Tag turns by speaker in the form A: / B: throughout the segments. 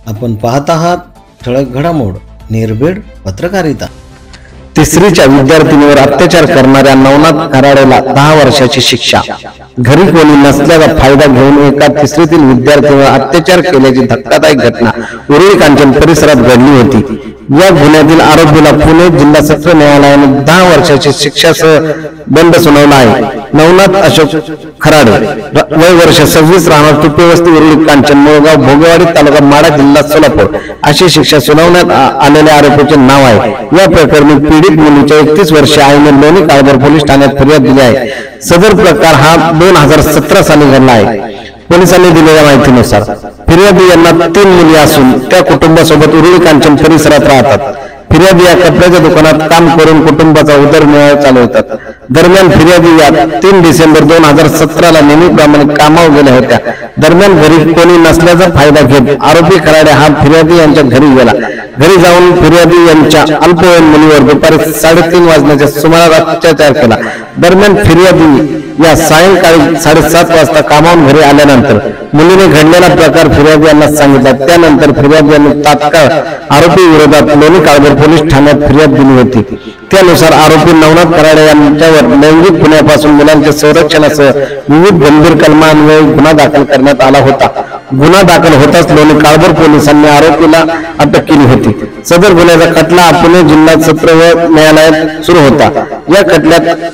A: आपण पाहत आहात ठळक घडामोड निर्भीड पत्रकारिता।
B: तिसरीच्या विद्यार्थिनीवर अत्याचार करणाऱ्या नवनाथ खराडेला 10 वर्षाची शिक्षा। घरी कोणी नसल्याचा फायदा घेऊन एका तिसरीतील विद्यार्थीवर अत्याचार केल्याची धक्कादायक घटना उरुळी कांचन परिसरात घडली होती। या गुन्ह्यातील आरोपीला पुणे जिल्हा सत्र न्यायालयाने 10 वर्षाची शिक्षासह दंड सुनावला आहे। नवनाथ अशोक खराडे, वय वर्ष 26, राहणार तुपेवस्ती, उरुळी कांचन, मोळगाव, भोगेवाडी तालुका माढा, जिल्हा सोलापूर अशी शिक्षा सुनावण्यात आलेल्या आरोपीचे नाव आहे। या प्रकरणी पीडित मुलीच्या 31 वर्षीय आईने लोणी काळभोर पोलीस ठाण्यात फिर्याद दिली आहे। सदर प्रकार हा 2017 साली घडला आहे। पोलिसांनी दिलेल्या माहितीनुसार फिर्यादी यांना 3 मुली असून त्या कुटुंबासोबत उरुळी कांचन परिसरात राहतात। फिर्यादी या कपड्याच्या दुकानात काम करून कुटुंबाचा उदरनिर्वाह चालवतात। दरम्यान फिर्यादी या 3 डिसेंबर 2017 ला नेहमीप्रमाणे कामावर गेल्या होत्या। दरम्यान घरी कोणी नसल्याचा फायदा घेत आरोपी खराडे हा फिर्यादी यांच्या घरी गेला। घरी जाऊन फिर्यादी यांच्या अल्पवयीन मुलीवर दुपारी 3:30 वाजण्याच्या सुमारास अत्याचार केला। दरम्यान फिर्यादी या सायंकाळी 7:30 वाजता कामावून घरी आल्यानंतर मुलीने घडलेला प्रकार फिर्यादी यांना सांगितला। त्यानंतर फिर्यादी यांनी तात्काळ आरोपी विरोधात लोणी काळभोर पोलीस ठाण्यात फिर्याद दिली होती। त्यानुसार आरोपी नवनाथ खराडे यांच्यावर लैंगिक गुन्ह्यापासून मुलांच्या संरक्षणासह विविध गंभीर कलमांन्वये गुन्हा दाखल करण्यात आला होता। गुन्हा दाखल होताच लोणी काळभोर पोलिसांनी आरोपीला अटक केली होती। सदर गुन्ह्याचा खटला पुणे जिल्हा सत्र न्यायालयात सुरू होता। या खटल्यात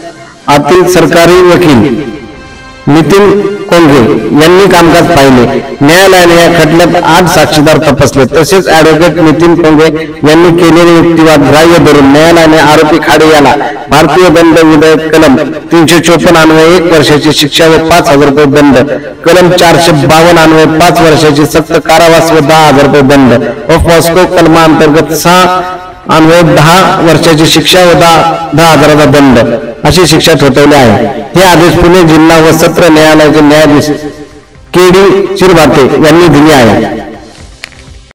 B: आतील सरकारी वकील नितीन कोंघे यांनी कामकाज पाहिले। न्यायालयाने या खटल्यात 8 साक्षीदार तपासले। तसेच ऍडव्होकेट नितीन कोंघे यांनी केलेले युक्तिवाद ग्राह्य धरून न्यायालयाने आरोपी खाडे याला भारतीय दंड विधेयक कलम 354 अन्वये 1 वर्षाची शिक्षा व 5,000 रुपये दंड, कलम 452 अन्वये 5 वर्षाची सक्त कारावास व 10,000 रुपये दंड व पॉस्को कलमांतर्गत 6 अन्वये 10 वर्षाची शिक्षा व 10,000 दंड अशी शिक्षा ठोठावली आहे। हे आदेश पुणे जिल्हा व सत्र न्यायालयाचे न्यायाधीश के.डी. चिरभाते यांनी दिले आहे।